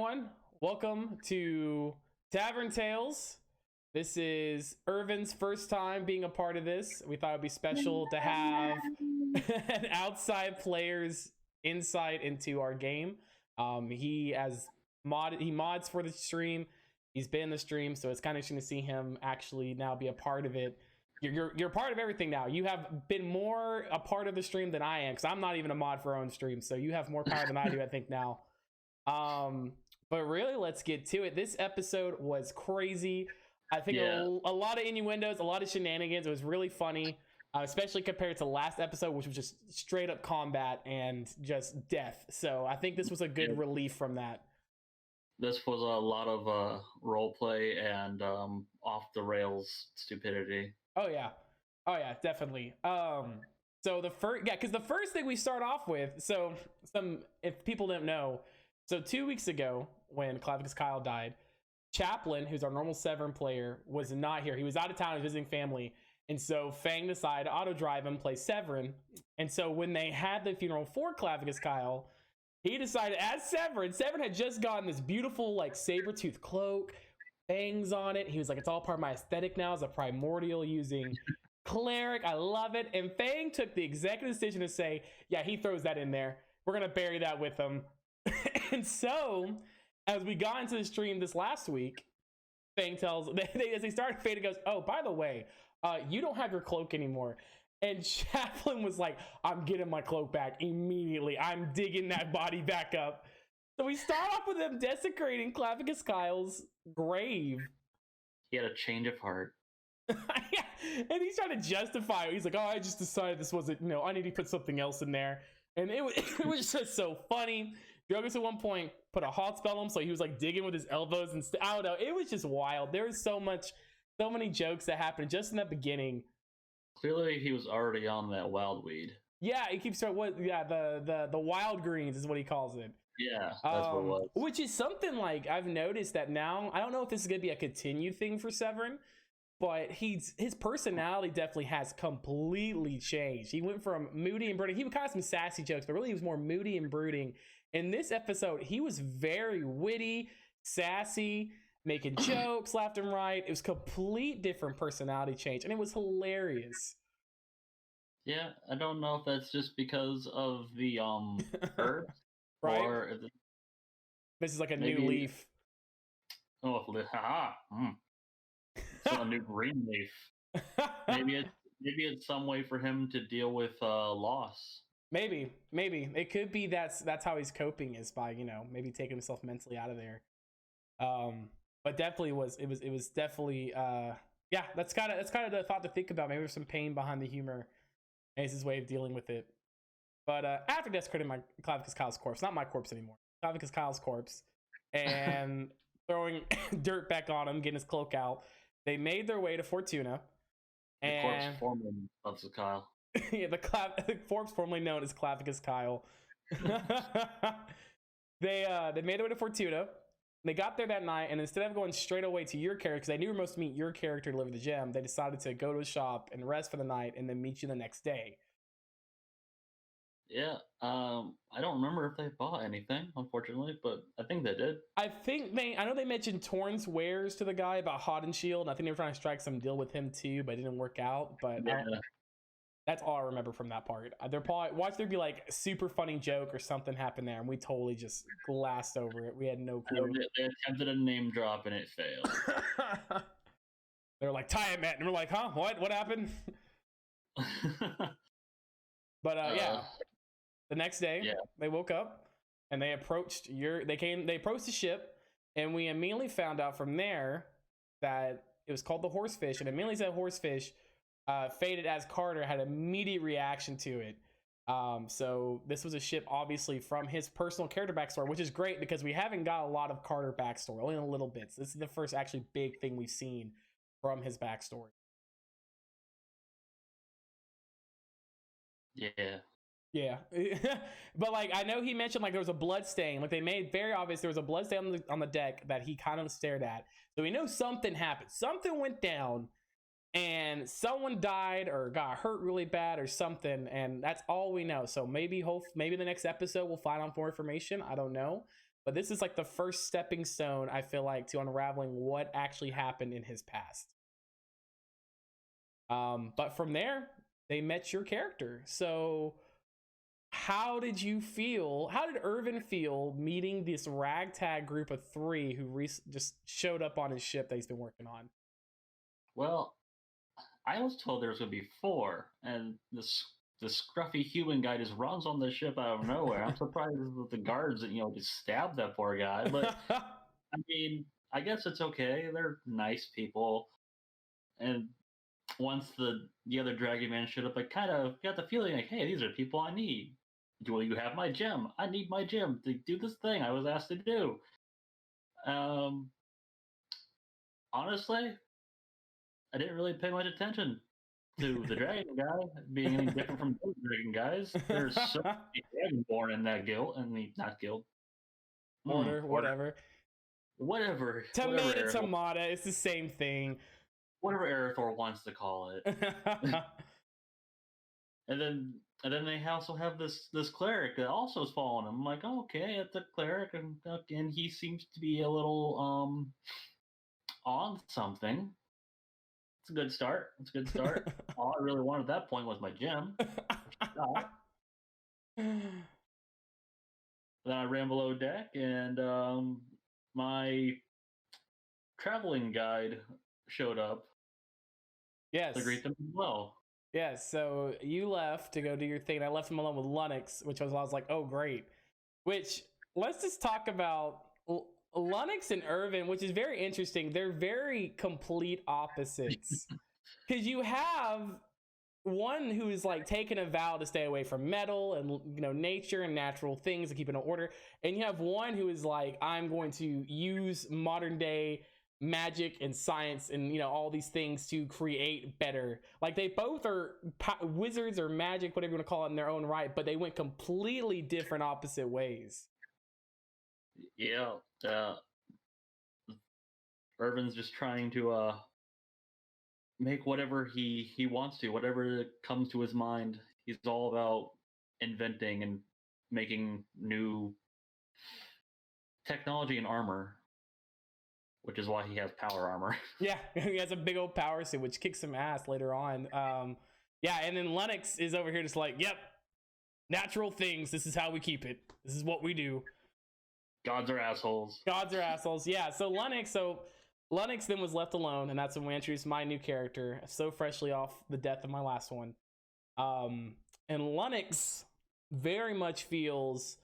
everyone. Welcome to Tavern Tales. This is Irvin's first time being a part of this. We thought it'd be special to have an outside player's insight into our game. He mods for the stream. He's been in the stream, so it's kind of interesting to see him actually now be a part of it. You're part of everything now. You have been more a part of the stream than I am, because I'm not even a mod for our own stream. So you have more power than I do, I think, now. But really, let's get to it. This episode was crazy. I think a lot of innuendos, a lot of shenanigans. It was really funny, especially compared to last episode, which was just straight up combat and just death. So I think this was a good relief from that. This was a lot of role play and off the rails stupidity. Oh yeah, definitely. So because the first thing we start off with, so if people don't know, so 2 weeks ago when Clavicus Kyle died, Chaplin, who's our normal Severn player, was not here. He was out of town, visiting family, and so Fang decided to auto drive him, play Severn. And so when they had the funeral for Clavicus Kyle, he decided as Severn had just gotten this beautiful like saber-tooth cloak, fangs on it. He was like, it's all part of my aesthetic now as a primordial using cleric. I love it. And Fang took the executive decision to say, yeah, he throws that in there. We're gonna bury that with him. And so as we got into the stream this last week, Fang tells as they started fading, goes, oh, by the way, you don't have your cloak anymore. And Chaplin was like, I'm getting my cloak back immediately. I'm digging that body back up. So we start off with him desecrating Clavicus Kyle's grave. He had a change of heart. Yeah. And he's trying to justify it. He's like, oh, I just decided this wasn't, I need to put something else in there. And it was just so funny. Drogus at one point put a hot spell on him, so he was like digging with his elbows and I don't know. It was just wild. There was so many jokes that happened just in the beginning. Clearly, he was already on that wild weed. Yeah, he keeps the wild greens is what he calls it. Yeah, that's what it was. Which is something like I've noticed that now. I don't know if this is gonna be a continued thing for Severn, but his personality definitely has completely changed. He went from moody and brooding. He would kind of some sassy jokes, but really he was more moody and brooding. In this episode, he was very witty, sassy, making jokes left and right. It was complete different personality change, and it was hilarious. Yeah, I don't know if that's just because of the herbs, right? Or if this is like a new leaf. Oh, haha! So a new green leaf. Maybe it's some way for him to deal with loss. Maybe it could be that's how he's coping, is by maybe taking himself mentally out of there. But definitely it was definitely yeah, that's kind of the thought to think about. Maybe there's some pain behind the humor, and it's his way of dealing with it. But after desecrating my Clavicus Kyle's corpse, not my corpse anymore, Clavicus Kyle's corpse, and throwing dirt back on him, getting his cloak out, they made their way to Fortuna. The corpse formerly of Kyle. Yeah, the corpse formerly known as Clavicus Kyle. They made their way to Fortuna. They got there that night, and instead of going straight away to your character, because they knew we were supposed to meet your character to deliver the gem, they decided to go to a shop and rest for the night, and then meet you the next day. Yeah, I don't remember if they bought anything, unfortunately, but I think they did. I know they mentioned Torrance wares to the guy about Hot and Shield, and I think they were trying to strike some deal with him too, but it didn't work out. But yeah. That's all I remember from that part. They're probably watch there be like a super funny joke or something happened there, and we totally just glassed over it. We had no clue. They attempted a name drop and it failed. They were like, tie it, Matt, and we're like, huh? What happened? But yeah, the next day they woke up and they approached the ship, and we immediately found out from there that it was called the Horsefish, and immediately said Horsefish. Faded as Carter had immediate reaction to it. So this was a ship obviously from his personal character backstory, which is great because we haven't got a lot of Carter backstory, only a little bits. This is the first actually big thing we've seen from his backstory. Yeah. But like I know he mentioned like there was a blood stain. Like they made very obvious there was a blood stain on the deck that he kind of stared at. So we know something happened. Something went down. And someone died or got hurt really bad or something, and that's all we know. So maybe the next episode we'll find out more information. I don't know, but this is like the first stepping stone, I feel like, to unraveling what actually happened in his past. But from there, they met your character. So how did you feel? How did Irvin feel meeting this ragtag group of 3 who just showed up on his ship that he's been working on? Well, I was told there was going to be 4, and this scruffy human guy just runs on the ship out of nowhere. I'm surprised that the guards, just stabbed that poor guy. But I mean, I guess it's okay. They're nice people. And once the other Dragon Man showed up, I kind of got the feeling like, hey, these are people I need. Do you have my gem? I need my gem to do this thing I was asked to do. Honestly, I didn't really pay much attention to the dragon guy being any different from those dragon guys. There's so many dragonborn in that guild, not guild. Order, whatever. Tomato, it's the same thing. Whatever Arathor wants to call it. and then they also have this cleric that also is following him. I'm like, oh, okay, it's a cleric, and he seems to be a little on something. It's a good start. All I really wanted at that point was my gem. Then I ran below deck, and my traveling guide showed up. Yes. To greet them as well. Yes, so you left to go do your thing. I left him alone with Lunnix, which I was like, oh, great. Which, let's just talk about Lunnix and Irvin, which is very interesting. They're very complete opposites. Because you have one who is like taking a vow to stay away from metal and nature and natural things and keep it in order. And you have one who is like, I'm going to use modern day magic and science and all these things to create better. Like, they both are wizards or magic, whatever you want to call it, in their own right, but they went completely different opposite ways. Yeah, Irvin's just trying to make whatever he wants to, whatever comes to his mind. He's all about inventing and making new technology and armor, which is why he has power armor. Yeah, he has a big old power suit, which kicks some ass later on. Yeah, and then Lunnix is over here just like, yep, natural things. This is how we keep it. This is what we do. Gods are assholes. Yeah, so Lunnix then was left alone, and that's when we introduced my new character, so freshly off the death of my last one. And Lunnix very much feels...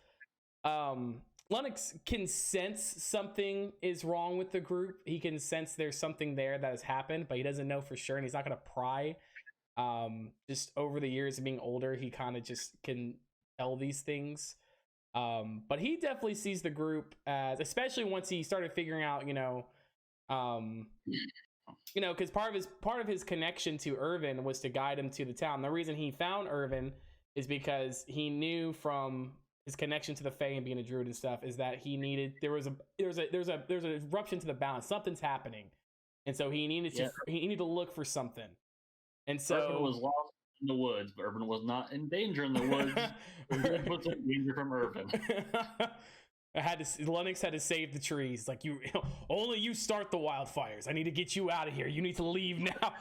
Lunnix can sense something is wrong with the group. He can sense there's something there that has happened, but he doesn't know for sure, and he's not going to pry. Just over the years of being older, he kind of just can tell these things. But he definitely sees the group as, especially once he started figuring out, because part of his connection to Irvin was to guide him to the town. The reason he found Irvin is because he knew from his connection to the Fae and being a druid and stuff is that he needed there's an eruption to the balance. Something's happening, and so he needed to look for something. And so Irvin was lost in the woods, but Irvin was not in danger in the woods. Irvin was in danger from Irvin. Lunnix had to save the trees. Like, only you start the wildfires. I need to get you out of here. You need to leave now.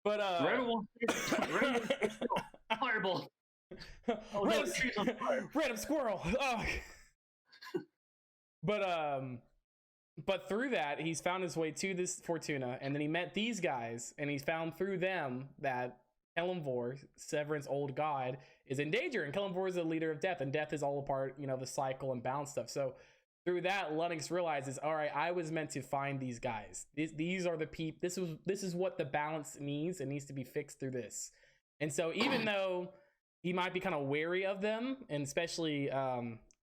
But fireball. Oh, random squirrel. Oh. But through that, he's found his way to this Fortuna, and then he met these guys, and he's found through them that Kelemvor, Severin's old god, is in danger, and Kelemvor is the leader of death, and death is all a part, the cycle and balance stuff. So through that, Lunnix realizes, all right, I was meant to find these guys. These are the people. This is what the balance needs. It needs to be fixed through this. And so even though he might be kind of wary of them, and especially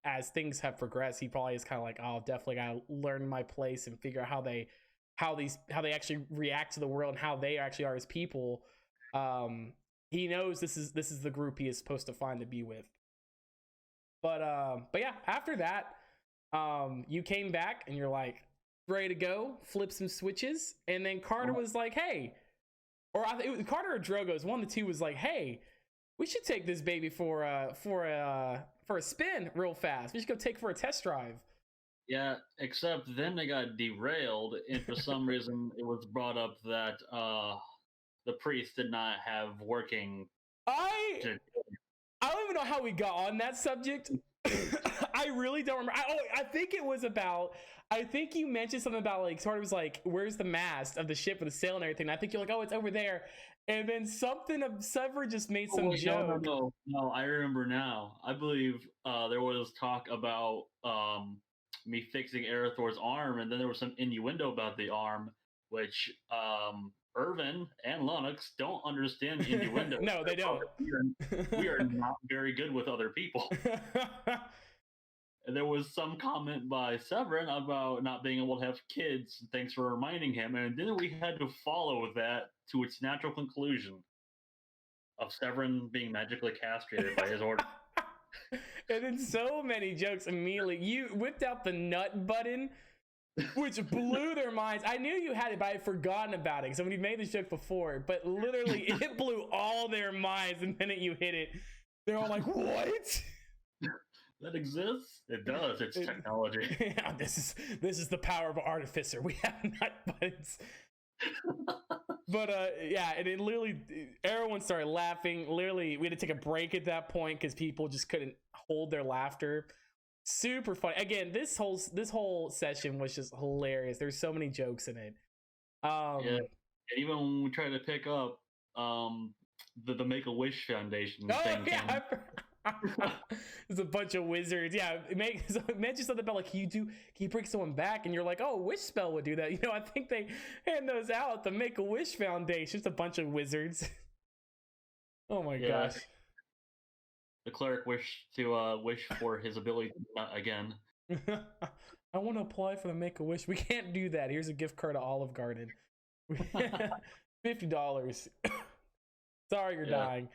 as things have progressed, he probably is kind of like, oh, definitely gotta learn my place and figure out how they actually react to the world and how they actually are as people. He knows this is the group he is supposed to find to be with. But yeah, after that, you came back and you're like ready to go, flip some switches, and then Carter was like, hey, or it was Carter or Drogo's, one of the two was like, hey, we should take this baby for a for a spin real fast. We should go take for a test drive. Yeah, except then they got derailed, and for some reason it was brought up that the priest did not have working. I don't even know how we got on that subject. I really don't remember. I think it was about. I think you mentioned something about like sort of was like, where's the mast of the ship with the sail and everything? And I think you're like, oh, it's over there. And then something of Sever just made some joke. No, I remember now. I believe there was talk about me fixing Arathor's arm, and then there was some innuendo about the arm, which Irvin and Lennox don't understand innuendo. No, they don't. We are not very good with other people. And there was some comment by Severin about not being able to have kids. Thanks for reminding him. And then we had to follow that to its natural conclusion of Severin being magically castrated by his order. And then so many jokes immediately. You whipped out the nut button, which blew their minds. I knew you had it, but I had forgotten about it. So when you made this joke before, but literally it blew all their minds the minute you hit it. They're all like, what? That exists? It does. It's technology. Yeah, this is the power of an artificer. We have nut buttons. But yeah, and it literally everyone started laughing. Literally, we had to take a break at that point because people just couldn't hold their laughter. Super funny. Again, this whole session was just hilarious. There's so many jokes in it. Yeah. And even when we tried to pick up the Make-A-Wish Foundation thing. Yeah. There's a bunch of wizards. Yeah, it mentions something about like, can you bring someone back? And you're like, oh, wish spell would do that. You know, I think they hand those out at the Make-A-Wish Foundation. It's a bunch of wizards. Oh my gosh. The cleric wish for his ability again. I want to apply for the Make-A-Wish. We can't do that. Here's a gift card to Olive Garden. $50. Sorry, you're dying.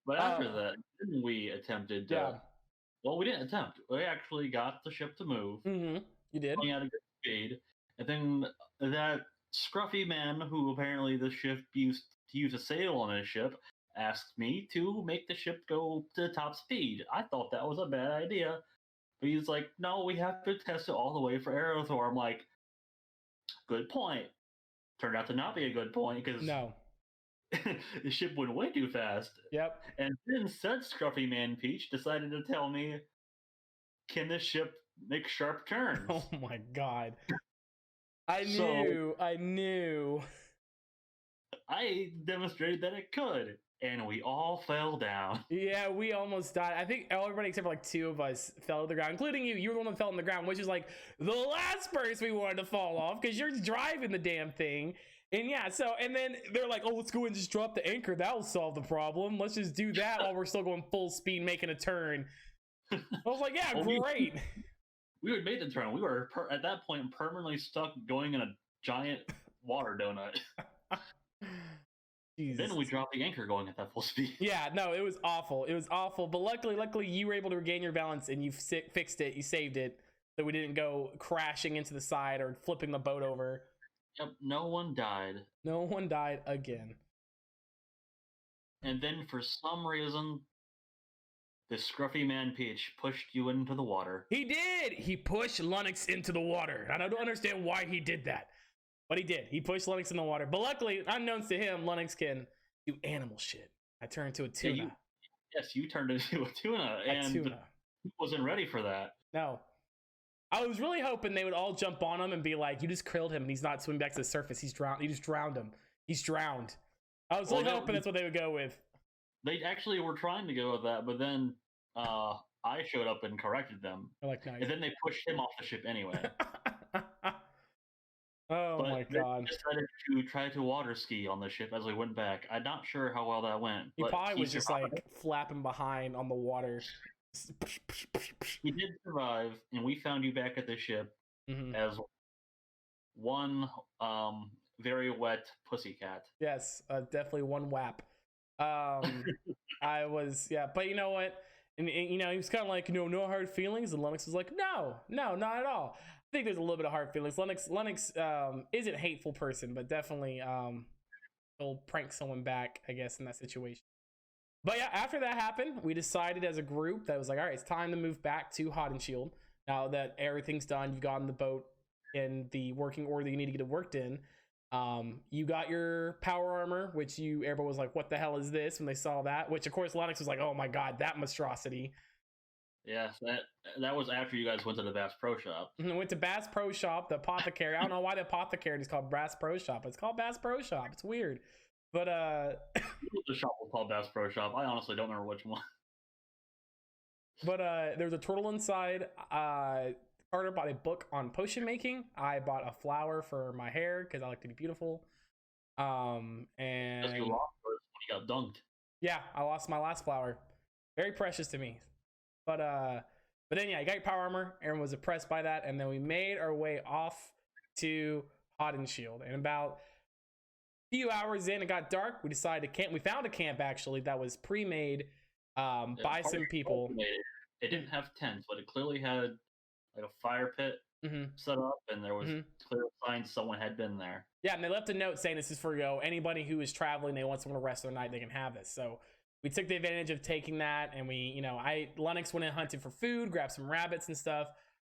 But after that, didn't we attempted? Well, we didn't attempt. We actually got the ship to move. Mm-hmm. You did. Going at a good speed, and then that scruffy man, who apparently the ship used to use a sail on his ship, asked me to make the ship go to top speed. I thought that was a bad idea, but he's like, "No, we have to test it all the way for Arathor." I'm like, "Good point." Turned out to not be a good point because no. The ship went way too fast. Yep. And then said Scruffy Man Peach decided to tell me, can this ship make sharp turns? Oh my god. I knew. I demonstrated that it could, and we all fell down. Yeah, we almost died. I think everybody except for like two of us fell to the ground, including you. You were the one that fell on the ground, which is like the last person we wanted to fall off because you're driving the damn thing. And yeah, so, and then they're like, oh, let's go and just drop the anchor. That'll solve the problem. Let's just do that while we're still going full speed, making a turn. I was like, yeah, great. We had made the turn. We were, at that point, permanently stuck going in a giant water donut. Jesus. Then we dropped the anchor going at that full speed. Yeah, no, it was awful. It was awful. But luckily, you were able to regain your balance and you fixed it. You saved it. So we didn't go crashing into the side or flipping the boat over. Yep, no one died. No one died again. And then for some reason, this scruffy man Peach pushed you into the water. He did! He pushed Lennox into the water. And I don't understand why he did that. But he did. He pushed Lennox in the water. But luckily, unknowns to him, Lennox can do animal shit. I turned into a tuna. Yeah, yes, you turned into a tuna. He wasn't ready for that. No. I was really hoping they would all jump on him and be like, you just killed him and he's not swimming back to the surface. He's drowned. You just drowned him. He's drowned. I was really hoping that's what they would go with. They actually were trying to go with that, but then I showed up and corrected them. Like, no, and then they pushed him off the ship anyway. My god. They decided to try to water ski on the ship as we went back. I'm not sure how well that went. He probably was just like flapping behind on the water. He did survive, and we found you back at the ship as one very wet pussycat. Yes, definitely one whap. I was, yeah, but you know what? And you know, he was kind of like, no hard feelings, and Lennox was like, no, not at all. I think there's a little bit of hard feelings. Lennox isn't a hateful person, but definitely will prank someone back, I guess, in that situation. But yeah, after that happened, we decided as a group that was like, all right, it's time to move back to Hot and Shield. Now that everything's done, you've gotten the boat in the working order you need to get it worked in. You got your power armor, which everyone was like, what the hell is this when they saw that? Which of course Lennox was like, oh my god, that monstrosity. Yes, that was after you guys went to the Bass Pro Shop. And went to Bass Pro Shop, the apothecary. I don't know why the apothecary is called Bass Pro Shop. It's called Bass Pro Shop. It's weird. But The shop was called Bass Pro Shop. I honestly don't remember which one. But there's a turtle inside. Carter bought a book on potion making. I bought a flower for my hair because I like to be beautiful. And You lost when you got dunked. Yeah, I lost my last flower. Very precious to me. But then yeah, you got your power armor. Aaron was impressed by that, and then we made our way off to Hot and Shield. And about a few hours in, it got dark. We decided to camp. We found a camp actually that was pre-made by some people. It didn't have tents, but it clearly had like a fire pit set up, and there was clear signs someone had been there. Yeah, and they left a note saying this is for anybody who is traveling, they want someone to rest their night, they can have this. So we took the advantage of taking that, and Lennox went and hunted for food, grabbed some rabbits and stuff,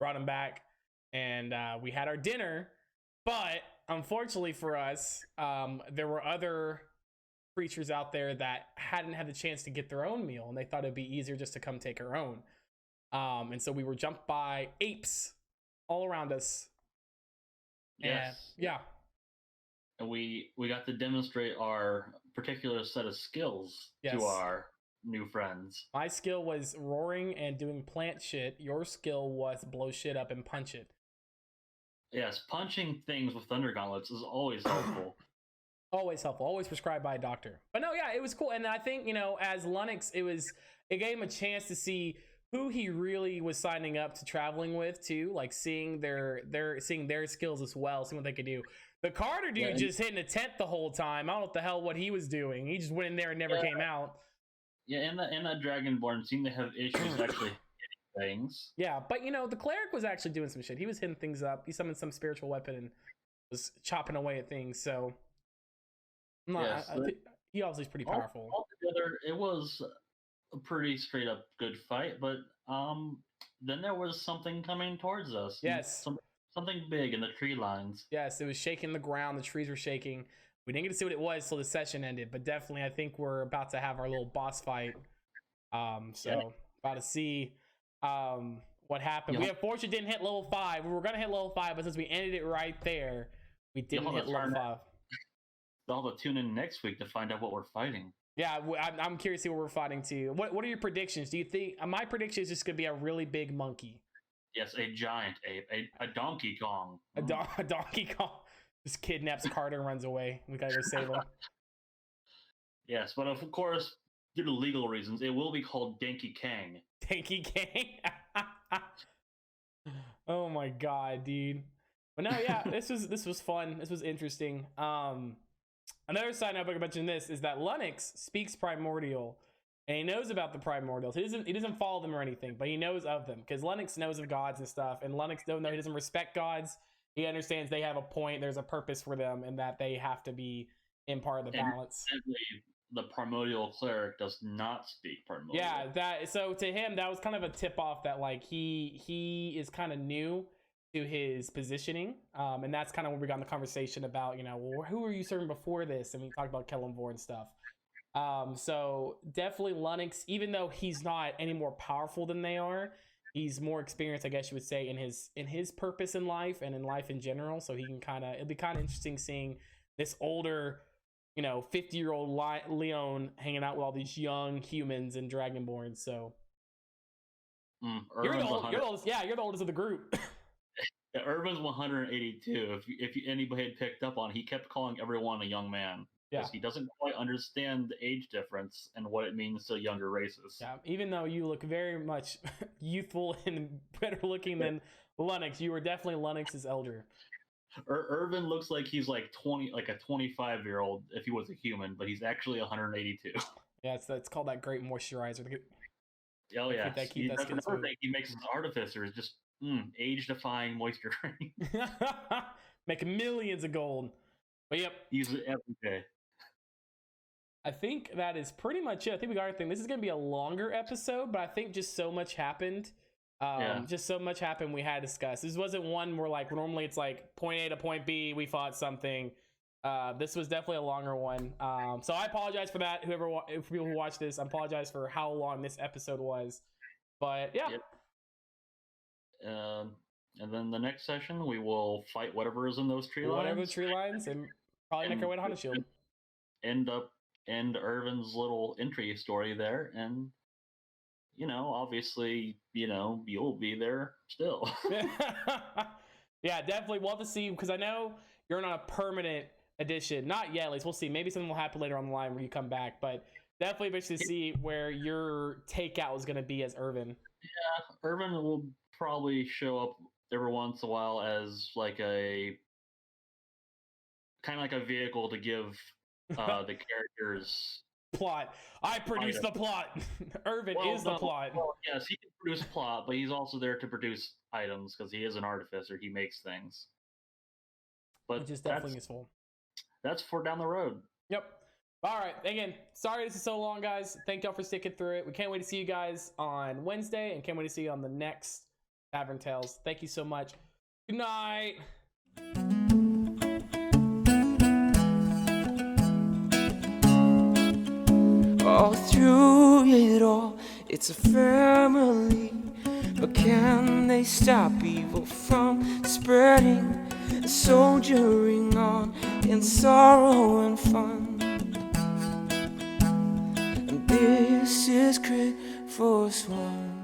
brought them back, and we had our dinner. But unfortunately for us, there were other creatures out there that hadn't had the chance to get their own meal, and they thought it'd be easier just to come take our own. And so we were jumped by apes all around us. Yes. And, yeah. And we got to demonstrate our particular set of skills to our new friends. My skill was roaring and doing plant shit. Your skill was blow shit up and punch it. Yes, punching things with thunder gauntlets is always helpful. Always helpful. Always prescribed by a doctor. But no, yeah, it was cool. And I think, as Lennox, it gave him a chance to see who he really was signing up to traveling with too, like seeing their skills as well, seeing what they could do. The Carter dude just hitting a tent the whole time. I don't know what the hell what he was doing. He just went in there and never came out. Yeah, and that Dragonborn seemed to have issues actually hitting things. Yeah, but the cleric was actually doing some shit. He was hitting things up. He summoned some spiritual weapon and was chopping away at things. So he obviously is pretty powerful. Altogether, it was a pretty straight up good fight, but then there was something coming towards us. Yes. Something big in the tree lines. Yes, it was shaking the ground. The trees were shaking. We didn't get to see what it was till the session ended, but definitely I think we're about to have our little boss fight. About to see what happened. We unfortunately didn't hit level 5. We were going to hit level 5, but since we ended it right there, we didn't hit level 5. I'll have to tune in next week to find out what we're fighting. Yeah, I'm curious to see what we're fighting too. What are your predictions? Do you think my prediction is just going to be a really big monkey? Yes, a giant ape, a Donkey Kong. A Donkey Kong just kidnaps Carter and runs away. We gotta go save him. Yes, but of course, due to legal reasons, it will be called Danky Kang. Danky Kang. Oh my god, dude. But no, yeah, this was fun. This was interesting. Another side note I can mention this is that Lennox speaks Primordial, and he knows about the Primordials. He doesn't follow them or anything, but he knows of them because Lennox knows of gods and stuff. And Lennox, though he doesn't respect gods, he understands they have a point. There's a purpose for them, and that they have to be in part of the balance. The Primordial cleric does not speak Primordial. Yeah, so to him that was kind of a tip off that like he is kind of new to his positioning, and that's kind of when we got in the conversation about well, who were you serving before this, and we talked about Kellenvor and stuff. So definitely Lennox, even though he's not any more powerful than they are, he's more experienced, I guess you would say, in his purpose in life and in life in general. So he can it'll be kind of interesting seeing this older 50-year-old Leon hanging out with all these young humans and Dragonborn. So you're the oldest. Yeah, you're the oldest of the group. Yeah, Irvin's 182. If anybody had picked up on, he kept calling everyone a young man. Yeah, he doesn't quite understand the age difference and what it means to younger races. Yeah, even though you look very much youthful and better looking than Lennox, you were definitely Lennox's elder. Irvin looks like he's like 20, like a 25-year-old if he was a human, but he's actually 182. Yeah, it's called that great moisturizer. Oh yeah, that's another thing he makes his artificers just age-defying moisture cream. Make millions of gold. But yep, use it every day. I think that is pretty much it. I think we got everything. This is going to be a longer episode, but I think just so much happened. Just so much happened we had to discuss. This wasn't one where like normally it's like point A to point B, we fought something. This was definitely a longer one. So I apologize for that. If people who watch this, I apologize for how long this episode was. But yeah. Yep. And then the next session, we will fight whatever is in those tree lines. Whatever the tree lines, and probably make our way to Haunted Shield. End Irvin's little entry story there, and obviously, you'll be there still. Yeah, definitely. We'll have to see, because I know you're on a permanent edition. Not yet, at least. We'll see. Maybe something will happen later on the line where you come back, but definitely interested to see where your takeout is going to be as Irvin. Yeah, Irvin will probably show up every once in a while as like a kind of like a vehicle to give the characters plot. I produce the plot. Irvin is the plot. Well, yes, he can produce plot, but he's also there to produce items because he is an artificer. He makes things. But which is definitely useful. That's for down the road. Yep. All right. Again, sorry this is so long, guys. Thank y'all for sticking through it. We can't wait to see you guys on Wednesday, and can't wait to see you on the next Tavern Tales. Thank you so much. Good night. All through it all, it's a family. But can they stop evil from spreading? Soldiering on in sorrow and fun. And this is Crit Force One.